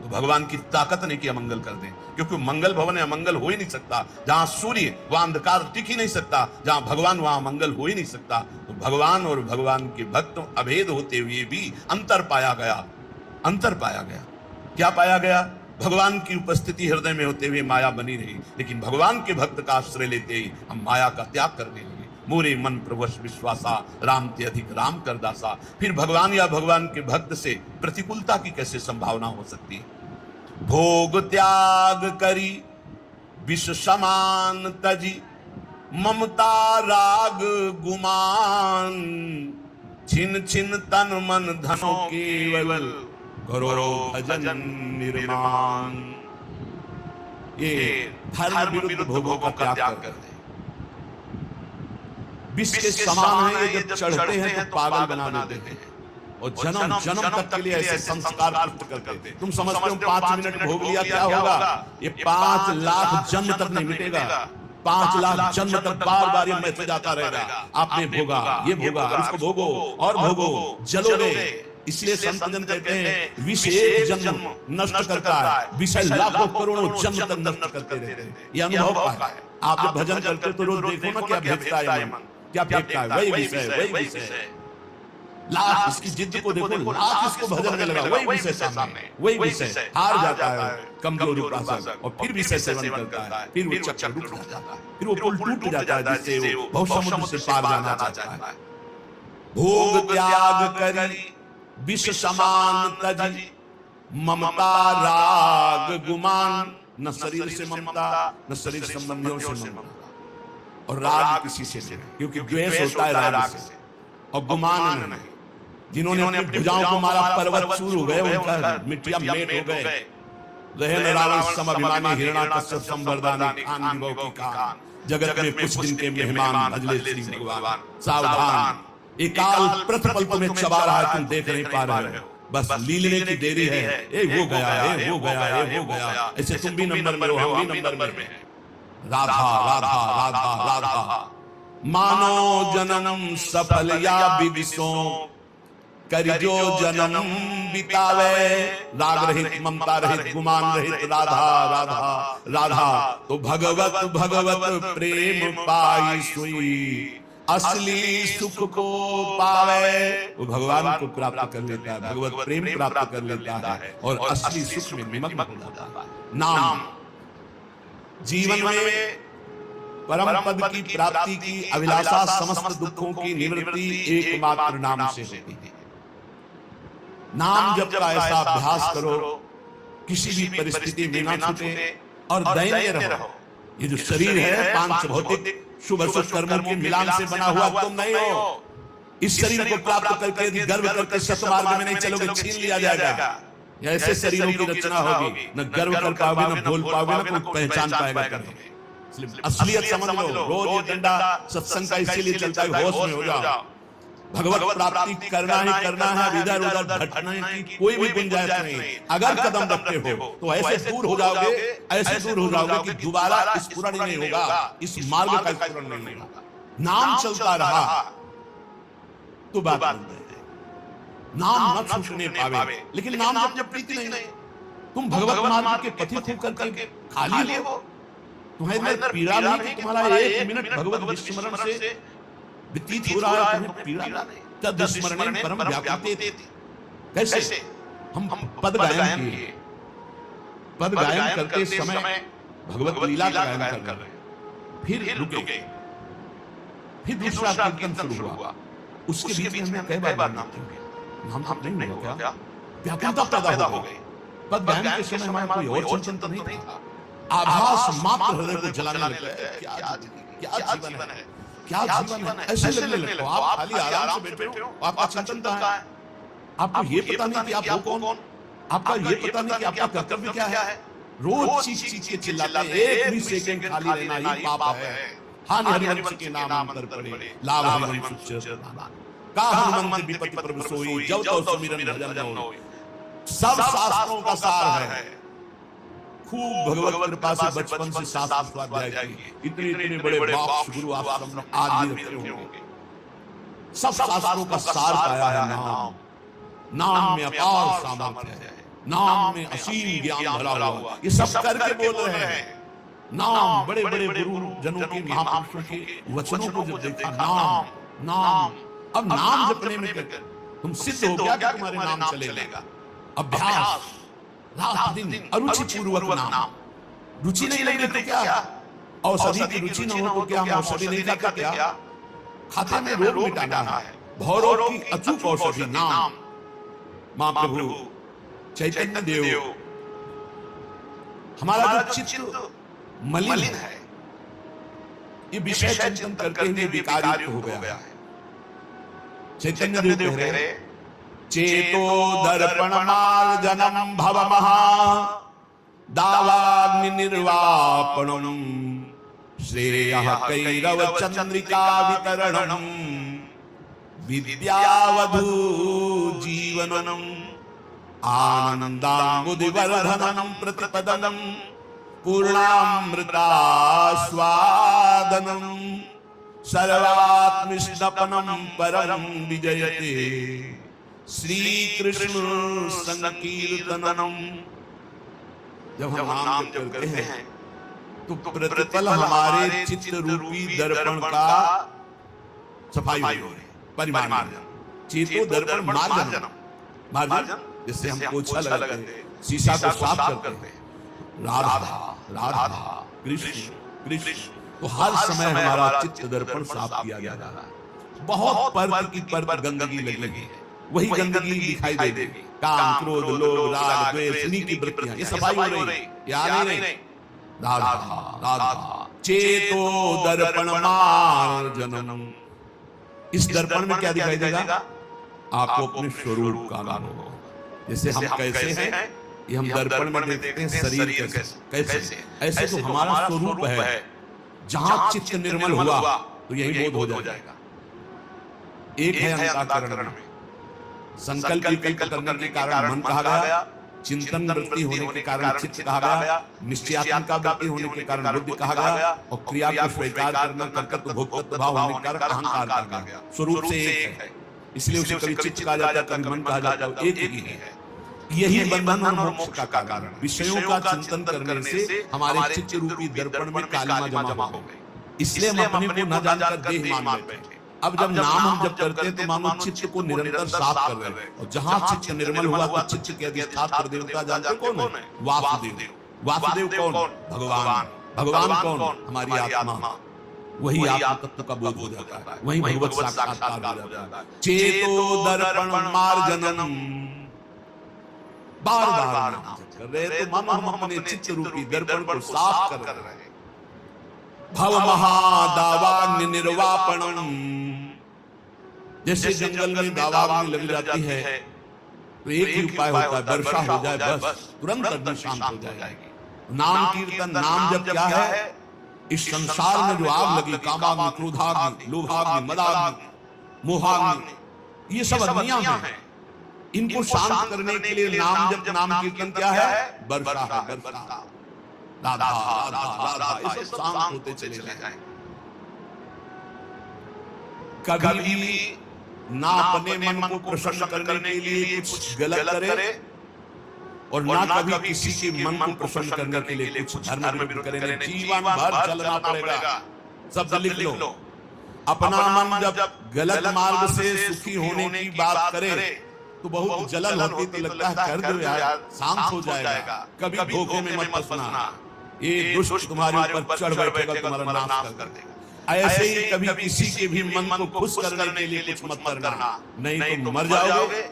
तो भगवान की ताकत नहीं कि अमंगल कर दें, क्योंकि मंगल भवन है, अमंगल हो ही नहीं सकता। जहां सूर्य वहां अंधकार टिक ही नहीं सकता, जहां भगवान वहां मंगल हो ही नहीं सकता। तो भगवान और भगवान के भक्त अभेद होते हुए भी अंतर पाया गया। अंतर पाया गया। क्या पाया गया? भगवान की उपस्थिति हृदय में होते हुए माया बनी रही, लेकिन भगवान के भक्त का आश्रय लेते ही हम माया का त्याग करने लगे। मोरे मन प्रवश विश्वासा, राम ते अधिक राम कर दासा। फिर भगवान या भगवान के भक्त से प्रतिकूलता की कैसे संभावना हो सकती है? भोग त्याग करी विष समान तजी, ममता राग गुमान, छिन छिन तन मन धनो केवल, करो भजन निर्माण। ये धर्म विरुद्ध भोगों का त्याग कर दे। विष के समान है, ये जब चढ़ते हैं तो पागल बना देते हैं और जन्म जन्म तक के लिए ऐसे संस्कार पुष्ट करते हैं। तुम समझते हो 5 मिनट भोग लिया क्या होगा? ये 5 लाख जन्म तक नहीं मिटेगा। 5 लाख जन्म तक बार बार ये मैसेज आता रहेगा, आपने भोगा, ये भोगा, इसको भोगो और भोगो, जलोगे। इसलिए संत जन कहते हैं विष एक जन्म नष्ट करता है, विषय लाखों करोड़ों जन्म तक नष्ट करते रहते हैं। ये अनुभव का है। आप जब भजन करते तो रोज देखो ना क्या भेजता है मन, क्या फेंकता है, वही विषय, वही विषय। लाख इसकी जिद को देखो, लाख इसको भजन में लगा, वही विषय सामने, वही विषय। हार जाता है कमजोर उपासक और फिर विषय सेवन करता है, फिर वो चक्कर टूट जाता है, फिर वो पुल टूट जाता है जिससे वो बहुसमुद्र से पार जाना चाहता है। भोग त्याग करी विष समान तजी, ममता राग गुमान। न शरीर से ममता, न शरीर संबंधियों से ममता, और राग किसी से नहीं, क्योंकि द्वेष होता है राग से, और गुमान नहीं। जिन्होंने अपनी भुजाओं को मारा पर्वत चूर हो गए, उनका मिट्टियां मेट हो गए। रहे न रावण सम अभिमानी, हिरण्याकश्यप संवर्धानी, खान विभव की खान, जगत में कुछ दिन के मेहमान, भजले श्री भगवान। सावधान, एकाल प्रतिपल तुम्हें चबा रहा है, तुम देख नहीं पा रहे हो, बस लीलने की देरी है। ए हो गया, ए हो गया, ए हो गया। ऐसे तुम भी नंबर में हो, हम भी नंबर में हैं। राधा राधा राधा राधा, मानो जन्म सफल या विदिशो, कर जो जन्म बितावे। राग रहित, ममता रहित, गुमान रहित, राधा राधा राधा, तो भगवत भगवत प्रेम पाई सुई, असली सुख को पावे। वो भगवान को प्राप्त कर लेता है, भगवत प्रेम प्राप्त कर लेता है और असली सुख में निमग्न हो जाता है। नाम जीवन में परम पद की प्राप्ति की अभिलाषा, समस्त दुखों की निवृत्ति एकमात्र नाम से होती है। नाम जप का ऐसा अभ्यास करो, किसी भी परिस्थिति में ना छूटे और दैन्य रहो। ये जो शरीर है पांच भौतिक शुभ अशुभ कर्मों के मिलान से बना हुआ तुम नहीं हो। इस शरीर को प्राप्त करके यदि गर्व करके सत्मार्ग में नहीं चलोगे, छीन लिया जाएगा। ऐसे शरीरों की रचना होगी, न गर्व कर पाओगे, न बोल पाओगे, न कोई पहचान पाएगा तुम्हें। असलियत समझ लो। रोज ये डंडा सत्संग का इसीलिए चलता है, होश में हो जाओ। भगवत प्राप्ति करना ही करना है, इधर उधर भटकने की कोई भी गुंजाइश नहीं। अगर कदम रखते हो तो ऐसे दूर हो जाओगे, ऐसे दूर हो जाओगे कि दोबारा स्फुरण नहीं होगा, इस मार्ग का स्फुरण नहीं होगा। नाम चलता रहा तो बात बन जाए। नाम न छूटने पावे, लेकिन नाम जब प्रीति नहीं, तुम भगवत मार्ग के पथित होकर के खाली हो। तुम्हें अंदर पीड़ा नहीं कि तुम्हारा 1 मिनट भगवत विस्मरण से व्यतीत हो रहा है, तुम्हें पीड़ा नहीं। तद स्मरणे परम व्याकुलते। कैसे? हम पद गायन किए, पद गायन करते समय भगवत लीला का गायन कर रहे हैं, फिर रुके, फिर दूसरा कीर्तन शुरू हुआ। उसके बीच में हमने कई बार नाम हम नहीं हुआ क्या? व्याकुलता पैदा हो गई। पद गायन के समय हमारा कोई और चिंतन नहीं था। आभास मात्र हृदय को जलाने लगता है। क्या जीवन है, क्या जीवन है, ऐसे लगने लगते हो। आप खाली आराम से बैठे हो, आपका चिंतन कहाँ है? आपको ये पता नहीं कि आप हो कौन, आपका ये पता नहीं कि आपका कर्तव्य क्या है। रोज चीख चीख के चिल्लाते हैं, एक भी सेकंड खाली रहना ही पाप है। हानि हरिवंश के नाम अंतर पड़े, लाभ हरिवंश सुच का हनुमंत विपत्ति प्रभु सोई, जब तो सुमिरन भजन होई। सब शास्त्रों का सार है। खूब भगवत कृपा से बचपन से शास्त्र स्वाध्याय किए, इतने बड़े बाप गुरु आश्रम में आज भी रखे होंगे। सब शास्त्रों का सार पाया है नाम। नाम में अपार सामर्थ्य है। नाम में असीम ज्ञान भरा हुआ। ये सब करके बोल रहे हैं। नाम, बड़े बड़े गुरु जनों के, महापुरुषों के वचनों को जब देखा, नाम नाम, अब नाम जपने में तुम सिद्ध हो गया कि तुम्हारे नाम चलेगा। अभ्यास, रात दिन अरुचि पूर्वक नाम। रुचि नहीं लगी तो क्या, औषधि की रुचि न हो तो क्या, हम औषधि नहीं खाता क्या? खाते में रोग मिटाना है। भौरोग की अचूक औषधि नाम। महाप्रभु चैतन्य देव, हमारा जो चित्त मलिन है, ये विषय चिंतन करके ही विकारित हो गया है। चैतन्य देव कह रहे, चेतो दर्पण मार्जनम भव महा दावाग्नि निर्वापणम श्रेयः कैरव चंद्रिका वितरणम विद्यावधू जीवनम आनंदांबुधिवर्धनम प्रतिपदनम पूर्णामृतास्वादनम सर्वात्मस्नपनम परम विजयते श्री कृष्ण संकीर्तनम। जब हम नाम जप करते हैं तो प्रतिपल हमारे चित्त रूपी दर्पण का सफाई हो रही है, परिमार्जन। चेतो दर्पण मार्जन, मार्जन जिससे हम पोछा लगाते हैं, शीशा को साफ करते हैं। राधा राधा कृष्ण कृष्ण, तो हर समय हमारा चित्त दर्पण साफ किया जा रहा है। बहुत पर की पर गंदगी लगी है, वही गंदगी दिखाई देगी। काम, क्रोध, लोभ, राग, द्वेष, इन्हीं की वृत्तियां, ये सफाई हो रही, याद नहीं। राधा राधा चेतो दर्पण मार्जनम। इस दर्पण में क्या दिखाई देगा? आपको अपने स्वरूप का अनुभव होगा। जैसे हम कैसे हैं, ये हम दर्पण में देखते हैं शरीर कैसे, ऐसे तो हमारा स्वरूप है। जहां चित्त निर्मल हुआ तो यही बोध हो जाएगा। एक है अंतःकरण में, संकल्प विकल्प करने के कारण मन कहा गया, चिंतन वृत्ति होने के कारण चित्त कहा गया, निश्चयात्मक वृत्ति होने के कारण बुद्धि कहा गया, और क्रिया को स्वीकार करना, कर्तृत्व भोक्तृत्व भाव होने के कारण अहंकार कहा गया। स्वरूप से एक है, इसलिए उसे कभी चित्त कहा जाता है, कभी मन कहा जाता है, एक ही है। यही बंधन और मोक्ष का कारण। विषयों का चिंतन करने से हमारे चित्त रूपी दर्पण में कालिमा जमा हो गई, इसलिए हम अपने को न जानकर देह मान बैठे। अब जब नाम हम जब करते हैं तो मानो चित्त को निरंतर साफ कर रहे हैं, और जहां चित्त निर्मल हुआ तो चित्त के अधिष्ठात्र देवता जानते कौन है? वासुदेव। वासुदेव कौन? भगवान। भगवान कौन? हमारी आत्मा। वही आत्म तत्व का बोध हो जाता है, वही भगवत साक्षात्कार हो जाता है। चेतो दर्पण मार्जनम, बार बार नाम कर रहे तो मानो हम अपने चित्त रूपी दर्पण को साफ कर रहे हैं। भव महादावाग्नि निर्वापणम, जैसे जंगल में दावाग्नि लग जाती है तो एक ही उपाय होता है, वर्षा हो जाए, बस तुरंत अग्नि शांत हो जाएगी। नाम कीर्तन, नाम जब क्या है? इस संसार में जो आग लगी, कामाग्नि, क्रोधाग्नि, लोभाग्नि, मदाग्नि, मोहाग्नि, ये सब अग्नियां हैं। इनको शांत करने के लिए नाम जब, नाम कीर्तन क्या है? वर्षा है, वर्षा। राधा राधा राधा, ये सब शांत होते चले जाएं। कभी भी ना अपने मन को प्रसन्न करने के लिए कुछ गलत करे, और ना कभी किसी के मन को प्रसन्न करने के लिए कुछ धर्म विरुद्ध करे। जीवन भर चलना पड़ेगा। सब लिख लो। अपना मन जब गलत मार्ग से सुखी होने की बात करे तो बहुत जलन होती, तो लगता है कर दो यार, शांत हो जाएगा। कभी धोखे में मत फंसना, ये दुष्ट तुम्हारे ऊपर चढ़ बैठेगा, तुम्हारा नाश कर देगा। ऐसे ही कभी किसी के भी मन को खुश करने के लिए कुछ मत करना, नहीं तो मर जाओगे।